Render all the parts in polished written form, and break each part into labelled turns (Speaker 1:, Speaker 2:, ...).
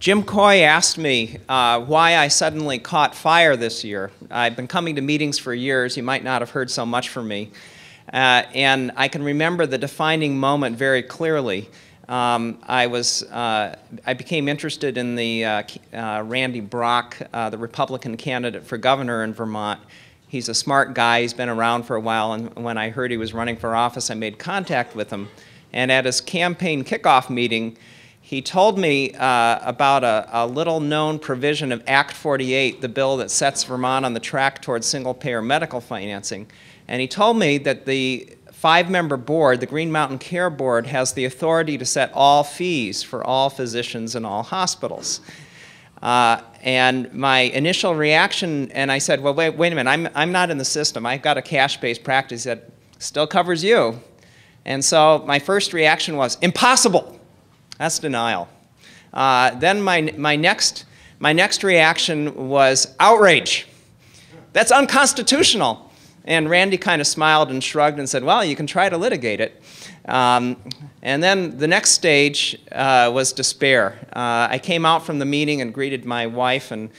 Speaker 1: Jim Coy asked me why I suddenly caught fire this year. I've been coming to meetings for years. You might not have heard so much from me. And I can remember the defining moment very clearly. I became interested in the Randy Brock, the Republican candidate for governor in Vermont. He's a smart guy. He's been around for a while. And when I heard he was running for office, I made contact with him. And at his campaign kickoff meeting, he told me about a little-known provision of Act 48, the bill that sets Vermont on the track towards single-payer medical financing. And he told me that the 5-member board, the Green Mountain Care Board, has the authority to set all fees for all physicians in all hospitals. And my initial reaction, and I said, well, wait a minute, I'm not in the system. I've got a cash-based practice that still covers you. And so my first reaction was, impossible. That's denial. Then my next reaction was outrage. That's unconstitutional. And Randy kind of smiled and shrugged and said, well, you can try to litigate it. And then the next stage was despair. I came out from the meeting and greeted my wife and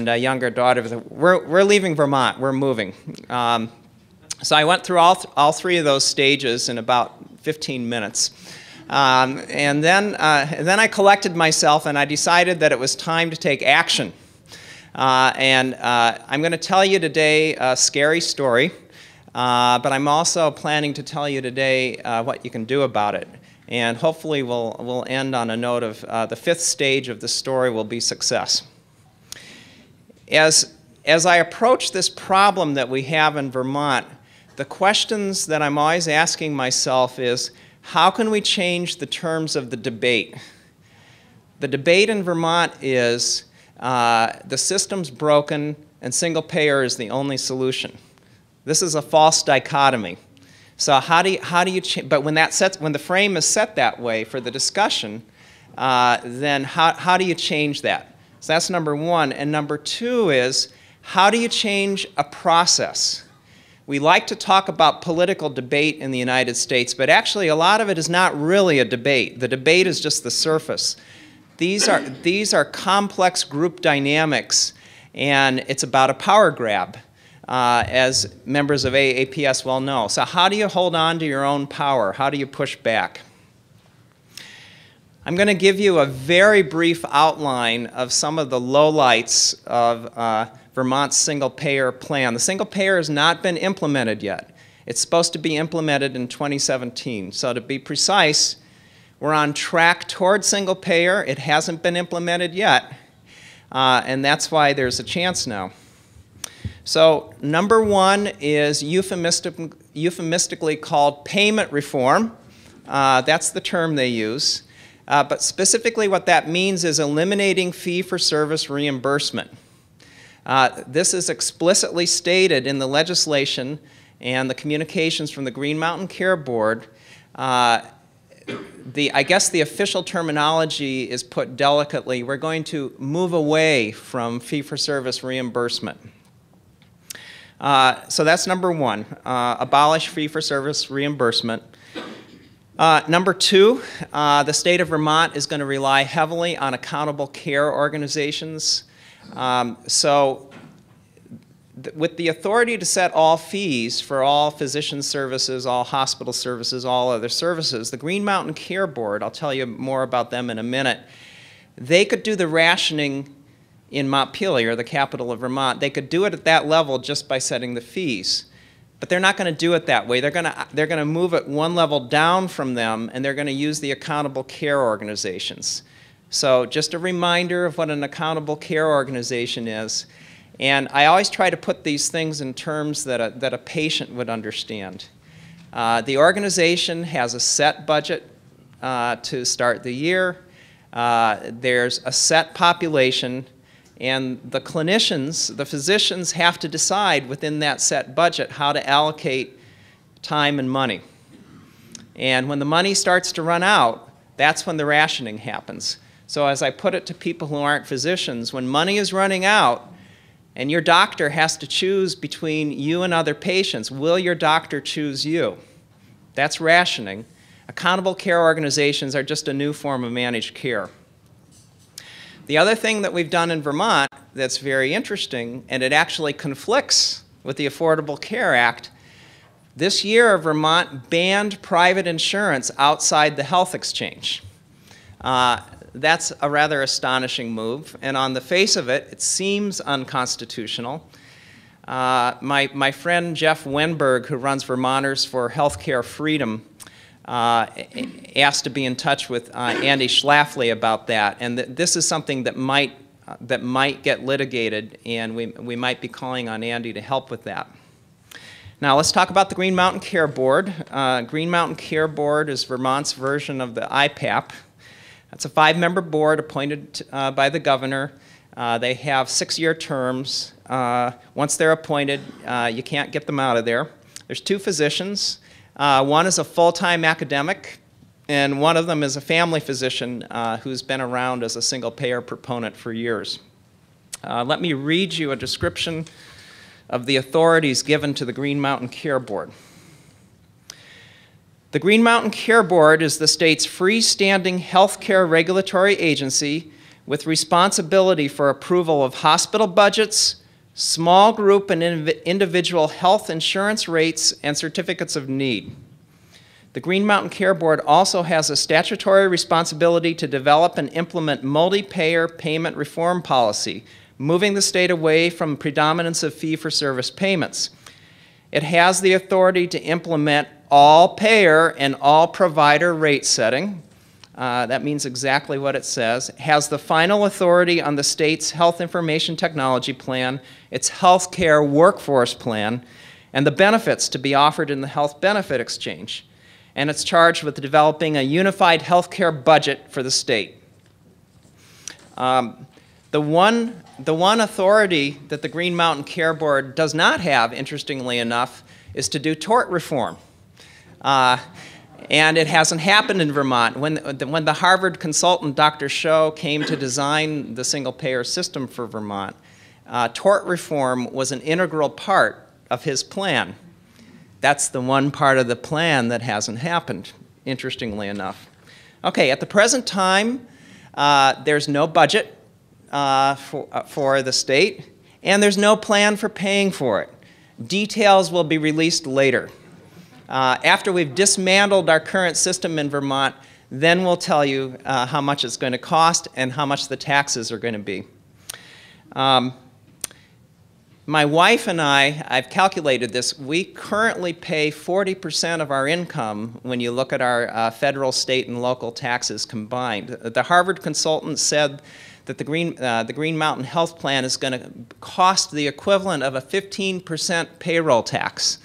Speaker 1: a younger daughter. We're leaving Vermont. We're moving. So I went through all three of those stages in about 15 minutes. And then I collected myself and I decided that it was time to take action. I'm going to tell you today a scary story, but I'm also planning to tell you today what you can do about it. And hopefully we'll end on a note of the 5th stage of the story will be success. As I approach this problem that we have in Vermont, the questions that I'm always asking myself is, how can we change the terms of the debate? The debate in Vermont is the system's broken and single payer is the only solution. This is a false dichotomy. So how do you but when the frame is set that way for the discussion, then how do you change that? So that's number one. And number two is, how do you change a process? We like to talk about political debate in the United States, but actually a lot of it is not really a debate. The debate is just the surface. These are complex group dynamics, and it's about a power grab, as members of AAPS well know. So how do you hold on to your own power? How do you push back? I'm going to give you a very brief outline of some of the lowlights of Vermont's single-payer plan. The single-payer has not been implemented yet. It's supposed to be implemented in 2017. So to be precise, we're on track towards single-payer. It hasn't been implemented yet, and that's why there's a chance now. So number one is euphemistically called payment reform. That's the term they use. But specifically what that means is eliminating fee-for-service reimbursement. This is explicitly stated in the legislation and the communications from the Green Mountain Care Board. I guess the official terminology is put delicately. We're going to move away from fee-for-service reimbursement. So that's number one, abolish fee-for-service reimbursement. Number two, the state of Vermont is going to rely heavily on accountable care organizations. With the authority to set all fees for all physician services, all hospital services, all other services, the Green Mountain Care Board, I'll tell you more about them in a minute, they could do the rationing in Montpelier, the capital of Vermont. They could do it at that level just by setting the fees. But they're not going to do it that way. They're going to move it one level down from them, and they're going to use the accountable care organizations. So just a reminder of what an accountable care organization is. And I always try to put these things in terms that a patient would understand. The organization has a set budget to start the year. There's a set population. And the clinicians, the physicians, have to decide within that set budget how to allocate time and money. And when the money starts to run out, that's when the rationing happens. So as I put it to people who aren't physicians, when money is running out and your doctor has to choose between you and other patients, will your doctor choose you? That's rationing. Accountable care organizations are just a new form of managed care. The other thing that we've done in Vermont that's very interesting, and it actually conflicts with the Affordable Care Act, this year Vermont banned private insurance outside the health exchange. That's a rather astonishing move, and on the face of it, it seems unconstitutional. My friend Jeff Wenberg, who runs Vermonters for Healthcare Freedom, asked to be in touch with Andy Schlafly about that, and this is something that might get litigated, and we might be calling on Andy to help with that. Now let's talk about the Green Mountain Care Board. Green Mountain Care Board is Vermont's version of the AAPS. It's a 5-member board appointed by the governor. They have 6-year terms. Once they're appointed, you can't get them out of there. There's 2 physicians. One is a full-time academic, and one of them is a family physician who's been around as a single-payer proponent for years. Let me read you a description of the authorities given to the Green Mountain Care Board. The Green Mountain Care Board is the state's freestanding healthcare regulatory agency with responsibility for approval of hospital budgets, small group and individual health insurance rates, and certificates of need. The Green Mountain Care Board also has a statutory responsibility to develop and implement multi-payer payment reform policy, moving the state away from predominance of fee-for-service payments. It has the authority to implement all payer and all provider rate setting. That means exactly what it says. It has the final authority on the state's health information technology plan, its health care workforce plan, and the benefits to be offered in the health benefit exchange. And it's charged with developing a unified health care budget for the state. The one authority that the Green Mountain Care Board does not have, interestingly enough, is to do tort reform. And it hasn't happened in Vermont. When the Harvard consultant, Dr. Sho, came to design the single-payer system for Vermont, tort reform was an integral part of his plan. That's the one part of the plan that hasn't happened, interestingly enough. Okay, at the present time, there's no budget for the state, and there's no plan for paying for it. Details will be released later. After we've dismantled our current system in Vermont, then we'll tell you how much it's going to cost and how much the taxes are going to be. My wife and I've calculated this, we currently pay 40% of our income when you look at our federal, state, and local taxes combined. The Harvard consultant said that the Green Mountain Health Plan is going to cost the equivalent of a 15% payroll tax.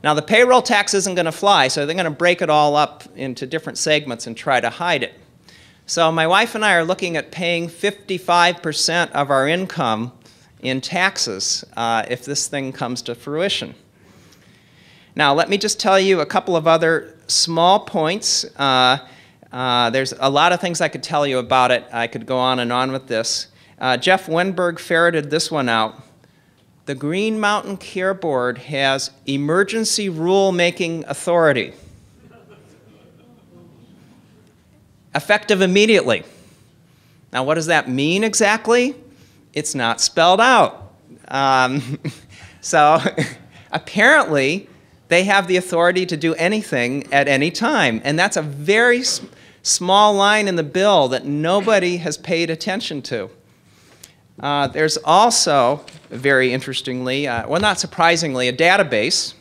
Speaker 1: Now, the payroll tax isn't going to fly, so they're going to break it all up into different segments and try to hide it. So my wife and I are looking at paying 55% of our income in taxes if this thing comes to fruition. Now, let me just tell you a couple of other small points. There's a lot of things I could tell you about it. I could go on and on with this. Jeff Wenberg ferreted this one out. The Green Mountain Care Board has emergency rule-making authority, effective immediately. Now, what does that mean exactly? It's not spelled out. So apparently, they have the authority to do anything at any time, and that's a very small line in the bill that nobody has paid attention to. There's also, very interestingly, well, not surprisingly, a database.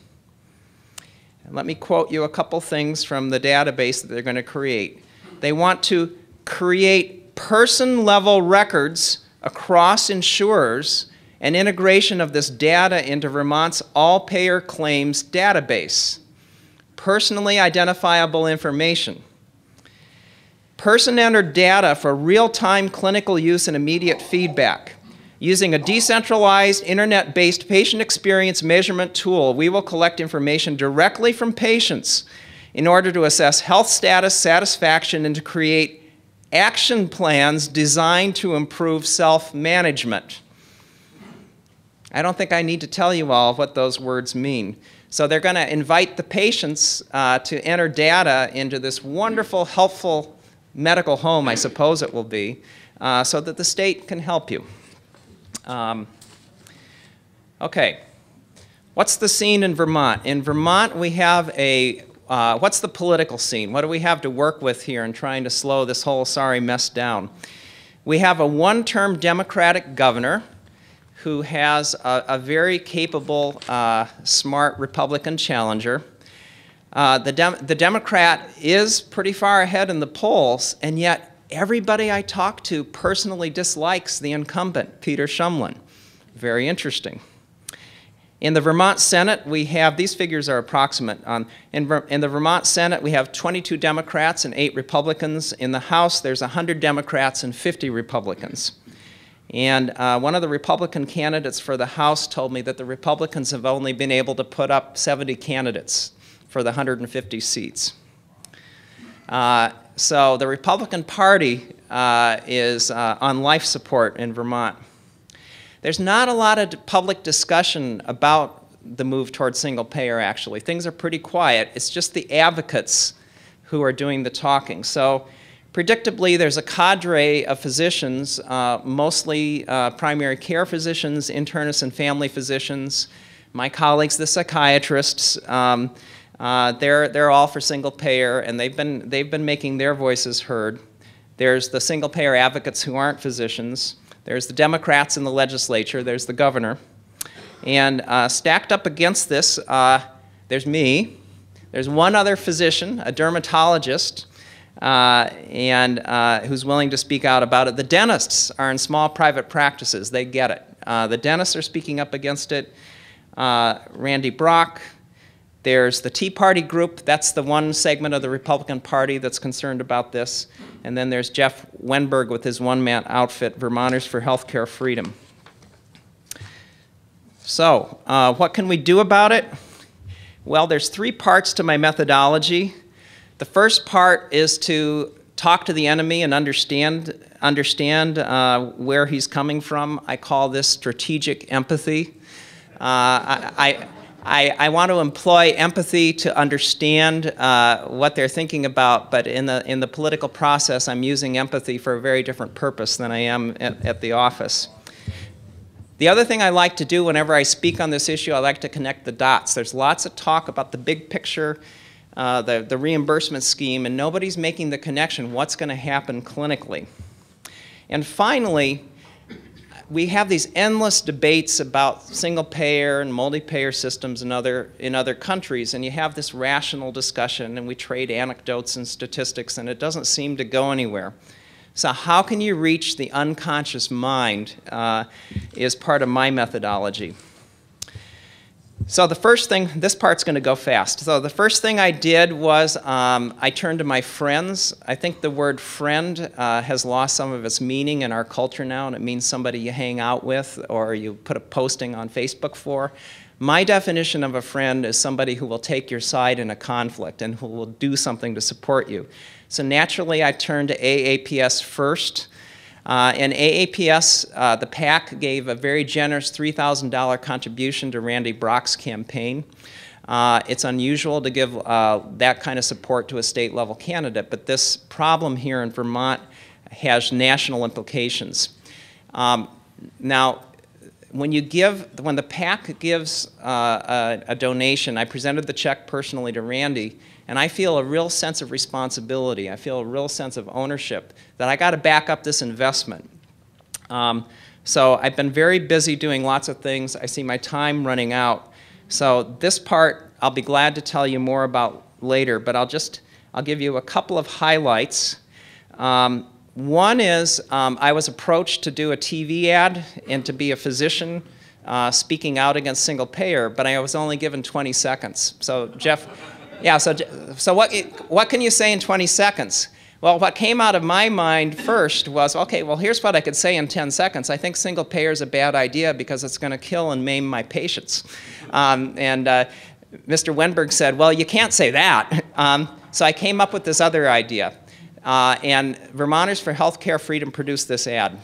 Speaker 1: Let me quote you a couple things from the database that they're going to create. They want to create person-level records across insurers and integration of this data into Vermont's all-payer claims database. Personally identifiable information. Person-entered data for real-time clinical use and immediate feedback. Using a decentralized, internet-based patient experience measurement tool, we will collect information directly from patients in order to assess health status, satisfaction, and to create action plans designed to improve self-management. I don't think I need to tell you all what those words mean. So they're going to invite the patients to enter data into this wonderful, helpful medical home, I suppose it will be, so that the state can help you. Okay, what's the scene in Vermont? In Vermont, we have what's the political scene? What do we have to work with here in trying to slow this whole sorry mess down? We have a one-term Democratic governor who has a very capable, smart Republican challenger. The Democrat is pretty far ahead in the polls, and yet everybody I talk to personally dislikes the incumbent, Peter Shumlin. Very interesting. In the Vermont Senate, we have, these figures are approximate. In the Vermont Senate, we have 22 Democrats and 8 Republicans. In the House, there's 100 Democrats and 50 Republicans. And one of the Republican candidates for the House told me that the Republicans have only been able to put up 70 candidates for the 150 seats. So the Republican Party is on life support in Vermont. There's not a lot of public discussion about the move toward single payer, actually. Things are pretty quiet. It's just the advocates who are doing the talking. So predictably, there's a cadre of physicians, mostly primary care physicians, internists and family physicians. My colleagues, the psychiatrists, they're all for single payer, and they've been making their voices heard. There's the single payer advocates who aren't physicians. There's the Democrats in the legislature. There's the governor. And stacked up against this, there's me. There's one other physician, a dermatologist, who's willing to speak out about it. The dentists are in small private practices. They get it. The dentists are speaking up against it. Randy Brock. There's the Tea Party group. That's the one segment of the Republican Party that's concerned about this. And then there's Jeff Wenberg with his one-man outfit, Vermonters for Healthcare Freedom. So what can we do about it? Well, there's 3 parts to my methodology. The first part is to talk to the enemy and understand where he's coming from. I call this strategic empathy. I want to employ empathy to understand what they're thinking about, but in the political process, I'm using empathy for a very different purpose than I am at the office. The other thing I like to do whenever I speak on this issue, I like to connect the dots. There's lots of talk about the big picture, the reimbursement scheme, and nobody's making the connection, what's going to happen clinically. And finally, we have these endless debates about single-payer and multi-payer systems in other countries, and you have this rational discussion, and we trade anecdotes and statistics, and it doesn't seem to go anywhere. So how can you reach the unconscious mind is part of my methodology. So the first thing, this part's going to go fast. So the first thing I did was I turned to my friends. I think the word friend has lost some of its meaning in our culture now, and it means somebody you hang out with or you put a posting on Facebook for. My definition of a friend is somebody who will take your side in a conflict and who will do something to support you. So naturally, I turned to AAPS first. And AAPS, the PAC gave a very generous $3,000 contribution to Randy Brock's campaign. It's unusual to give that kind of support to a state-level candidate, but this problem here in Vermont has national implications. Now, when the PAC gives a donation, I presented the check personally to Randy, and I feel a real sense of responsibility. I feel a real sense of ownership that I got to back up this investment. So I've been very busy doing lots of things. I see my time running out. So this part I'll be glad to tell you more about later, but I'll give you a couple of highlights. One is I was approached to do a TV ad and to be a physician speaking out against single payer, but I was only given 20 seconds. So Jeff, yeah, so what can you say in 20 seconds? Well, what came out of my mind first was, okay, well, here's what I could say in 10 seconds. I think single payer is a bad idea because it's going to kill and maim my patients. Mr. Wenberg said, well, you can't say that. So I came up with this other idea. And Vermonters for Healthcare Freedom produced this ad.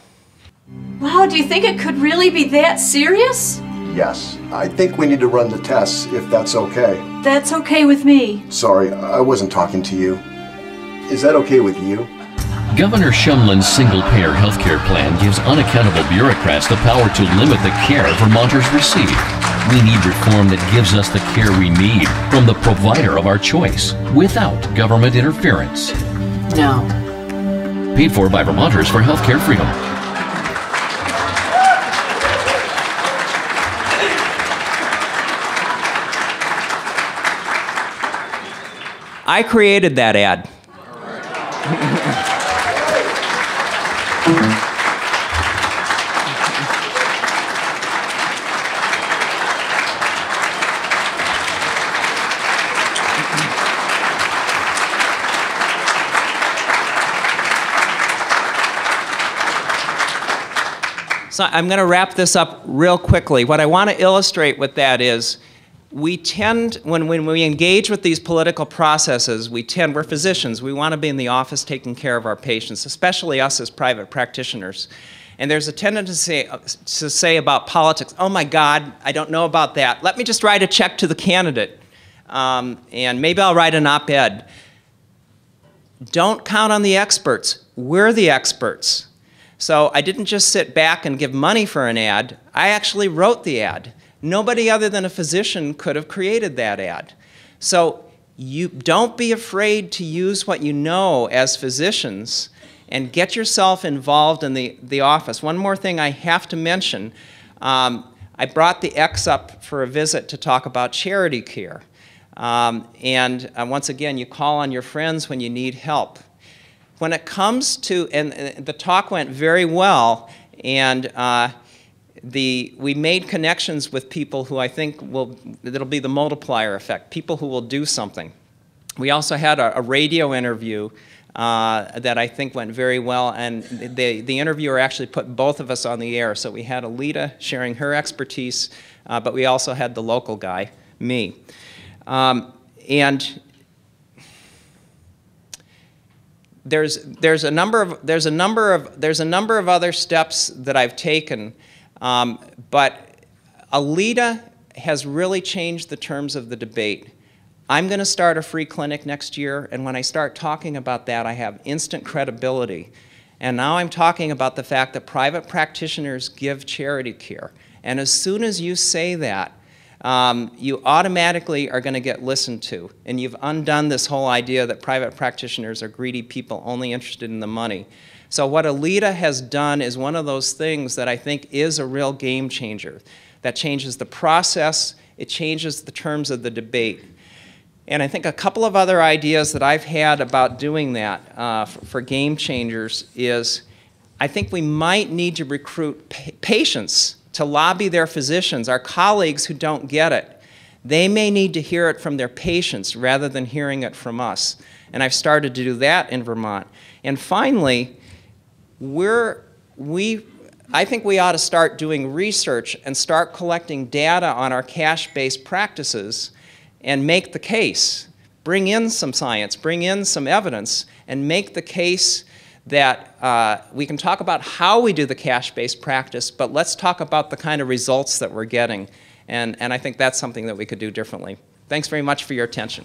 Speaker 2: Wow, do you think it could really be that serious?
Speaker 3: Yes. I think we need to run the tests, if that's okay.
Speaker 2: That's okay with me.
Speaker 3: Sorry, I wasn't talking to you. Is that okay with you?
Speaker 4: Governor Shumlin's single-payer healthcare plan gives unaccountable bureaucrats the power to limit the care Vermonters receive. We need reform that gives us the care we need from the provider of our choice, without government interference.
Speaker 5: No.
Speaker 4: Paid for by Vermonters for Healthcare Freedom.
Speaker 1: I created that ad. So I'm going to wrap this up real quickly. What I want to illustrate with that is we tend, when we engage with these political processes, we're physicians. We want to be in the office taking care of our patients, especially us as private practitioners. And there's a tendency to say about politics, oh my God, I don't know about that. Let me just write a check to the candidate, and maybe I'll write an op-ed. Don't count on the experts. We're the experts. So I didn't just sit back and give money for an ad. I actually wrote the ad. Nobody other than a physician could have created that ad. So you don't be afraid to use what you know as physicians and get yourself involved in the office. One more thing I have to mention. I brought the X up for a visit to talk about charity care. Once again, you call on your friends when you need help. When it comes to, and the talk went very well, and we made connections with people who I think it'll be the multiplier effect, people who will do something. We also had a radio interview that I think went very well, and the interviewer actually put both of us on the air. So we had Alita sharing her expertise, but we also had the local guy, me. There's a number of other steps that I've taken, but Alita has really changed the terms of the debate. I'm going to start a free clinic next year, and when I start talking about that, I have instant credibility. And now I'm talking about the fact that private practitioners give charity care. And as soon as you say that, you automatically are going to get listened to. And you've undone this whole idea that private practitioners are greedy people only interested in the money. So what Alita has done is one of those things that I think is a real game changer. That changes the process, it changes the terms of the debate. And I think a couple of other ideas that I've had about doing that for game changers is I think we might need to recruit patients to lobby their physicians, our colleagues who don't get it. They may need to hear it from their patients rather than hearing it from us. And I've started to do that in Vermont. And finally, I think we ought to start doing research and start collecting data on our cash-based practices and make the case. Bring in some science, bring in some evidence, and make the case that we can talk about how we do the cash-based practice, but let's talk about the kind of results that we're getting. And I think that's something that we could do differently. Thanks very much for your attention.